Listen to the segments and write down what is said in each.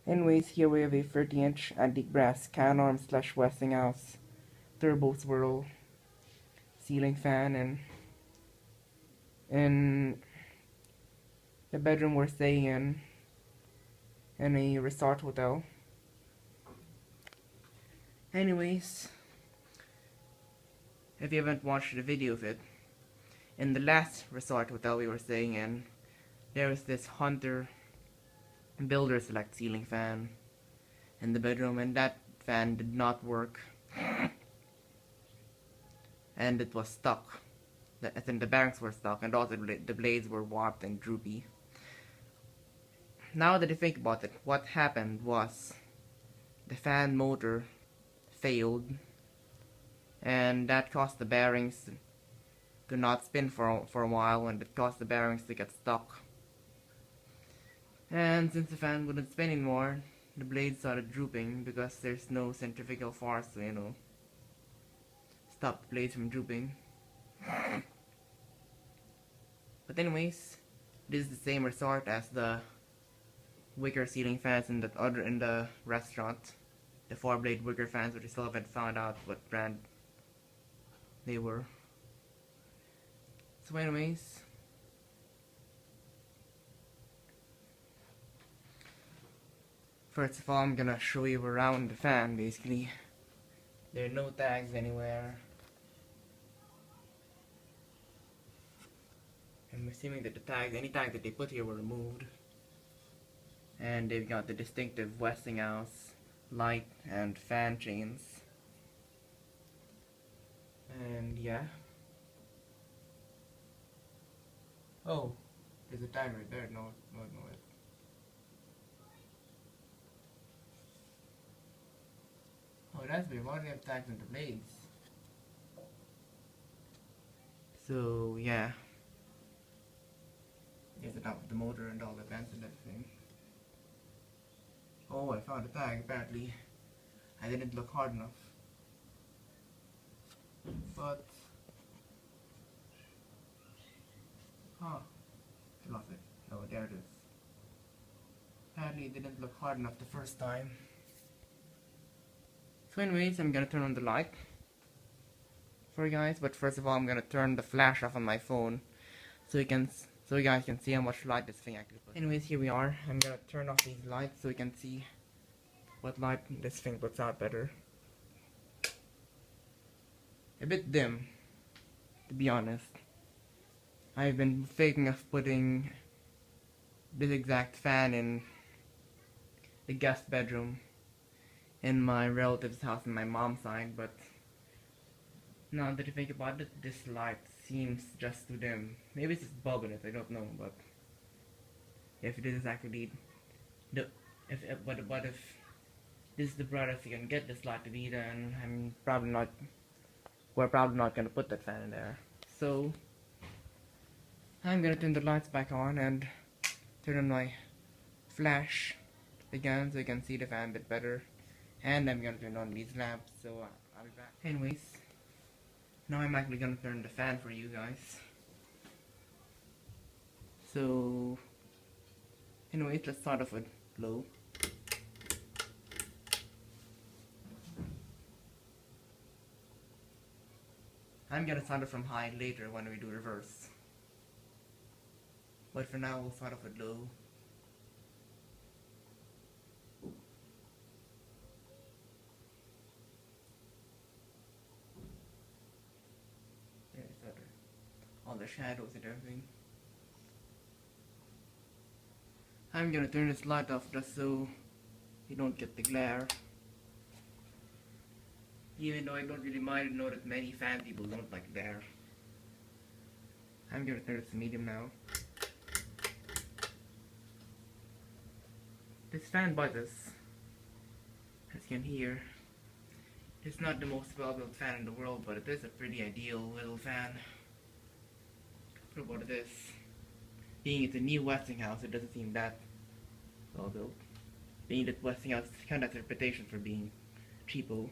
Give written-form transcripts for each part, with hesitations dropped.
Anyways, here we have a 30-inch antique brass Canarm / Westinghouse turbo swirl ceiling fan, and in the bedroom we're staying in a resort hotel. Anyways, if you haven't watched the video of it, in the last resort hotel we were staying in, there was this Hunter Builder Select ceiling fan in the bedroom, and that fan did not work, and it was stuck. I think the bearings were stuck, and also the blades were warped and droopy. Now that I think about it, what happened was the fan motor failed, and that caused the bearings to not spin for a while, and it caused the bearings to get stuck. And since the fan wouldn't spin anymore, the blades started drooping because there's no centrifugal force to, you know, stop the blades from drooping. But anyways, this is the same resort as the wicker ceiling fans in the restaurant, the 4-blade wicker fans, which I still haven't found out what brand they were. So anyways, first of all, I'm gonna show you around the fan. Basically, there are no tags anywhere. I'm assuming that any tags that they put here were removed. And they've got the distinctive Westinghouse light and fan chains. And yeah. Oh, there's a tag right there. No. Oh, that's weird. Why do they have tags on the blades? So yeah. Here's the top of the motor and all the vents and everything. Oh, I found a tag. Apparently, I didn't look hard enough. But I lost it. Oh, there it is. Apparently, it didn't look hard enough the first time. So anyways, I'm gonna turn on the light for you guys, but first of all I'm gonna turn the flash off on my phone so you guys can see how much light this thing actually puts. Anyways, here we are. I'm gonna turn off these lights so you can see what light this thing puts out better. A bit dim, to be honest. I've been thinking of putting this exact fan in the guest bedroom in my relative's house on my mom's side, but now that I think about it, this light seems just too dim. Maybe it's just bulb in it, I don't know, but if it is actually if this is the brightest you can get this light to be, then we're probably not gonna put that fan in there. So I'm gonna turn the lights back on and turn on my flash again so you can see the fan a bit better. And I'm gonna turn on these lamps, so I'll be back. Anyways, now I'm actually gonna turn the fan for you guys. So, anyways, let's start off with low. I'm gonna start it from high later when we do reverse. But for now, we'll start off with low. All the shadows and everything. I'm gonna turn this light off just so you don't get the glare. Even though I don't really mind, I know that many fan people don't like glare. I'm gonna turn this to medium now. This fan buzzes, as you can hear. It's not the most well-built fan in the world, but it is a pretty ideal little fan. About this, being it's a new Westinghouse, it doesn't seem that well built. Being that Westinghouse kind of has a reputation for being cheapo.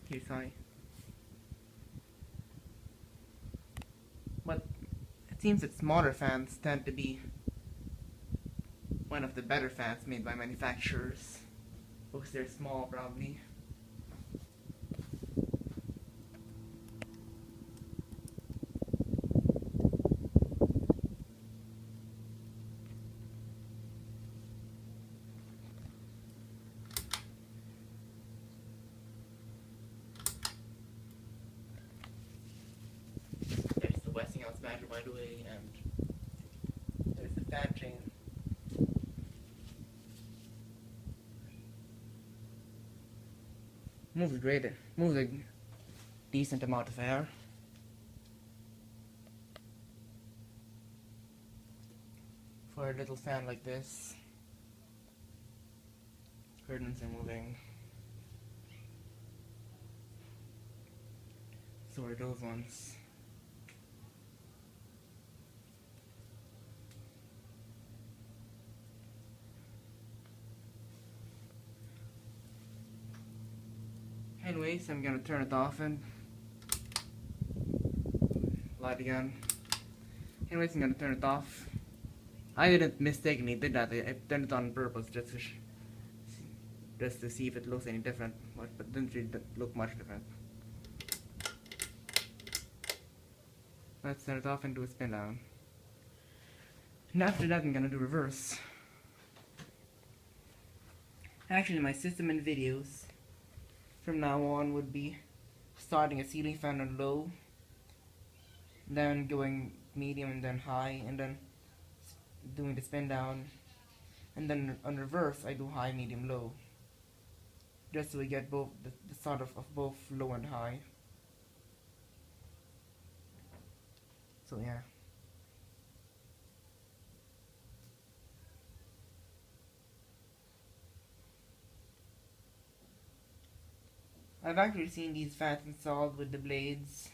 Here's high. But it seems that smaller fans tend to be one of the better fans made by manufacturers. Because they're small, probably. There's the Westinghouse battery, by the way, and there's the fan chain. Moves a decent amount of air. For a little fan like this, curtains are moving. So are those ones. Anyways, I'm gonna turn it off and light again. Anyways, I'm gonna turn it off. I didn't mistakenly did that. I turned it on purpose just to see if it looks any different, but it didn't really look much different. Let's turn it off and do a spin down. And after that, I'm gonna do reverse. Actually, my system and videos from now on would be starting a ceiling fan on low, then going medium and then high, and then doing the spin down, and then on reverse I do high, medium, low, just so we get both the sort of both low and high. So yeah. I've actually seen these fans installed with the blades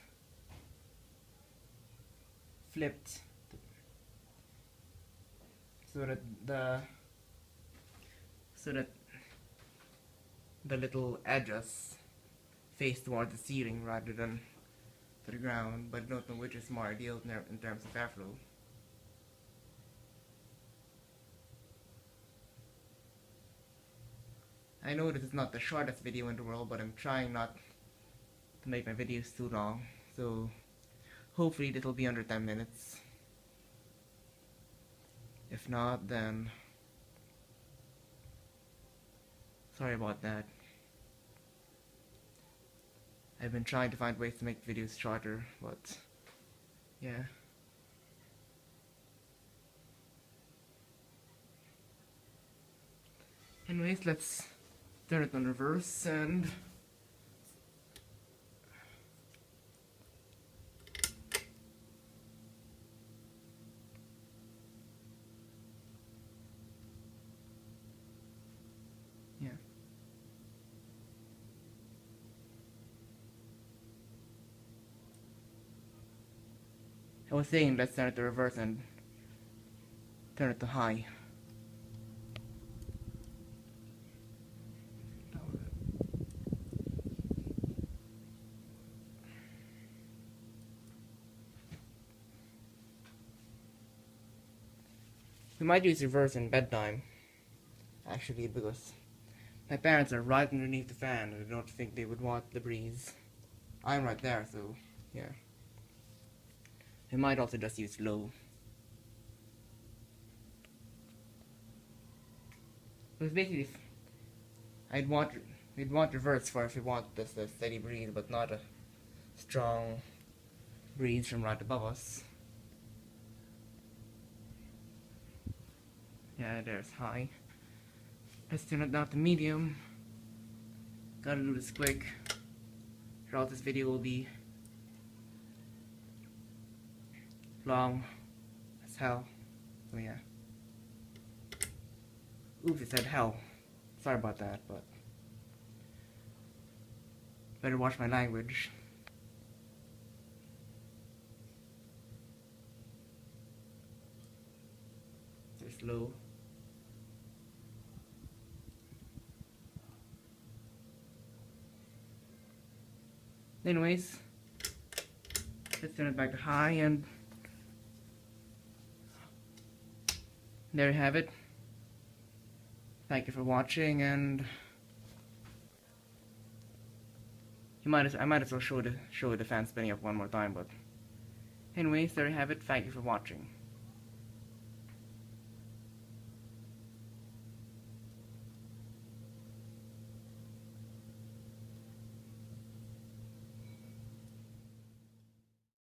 flipped so that the little edges face towards the ceiling rather than to the ground, but don't know which is more ideal in terms of airflow. I know this is not the shortest video in the world, but I'm trying not to make my videos too long, so hopefully this will be under 10 minutes. If not, then sorry about that. I've been trying to find ways to make videos shorter, but yeah. Anyways, let's turn it on reverse and yeah. I was saying let's turn it to reverse and turn it to high. We might use reverse in bedtime, actually, because my parents are right underneath the fan and I don't think they would want the breeze. I'm right there, so yeah. We might also just use low. Because basically, we'd want reverse for if we want this a steady breeze, but not a strong breeze from right above us. Yeah, there's high. Let's turn it down to medium. Gotta do this quick, or else this video will be long as hell. So yeah. Oops, it said hell. Sorry about that, but better watch my language. There's low. Anyways, let's turn it back to high, and there you have it. thank you for watching, and I might as well show the fan spinning up one more time, but anyways, there you have it. Thank you for watching.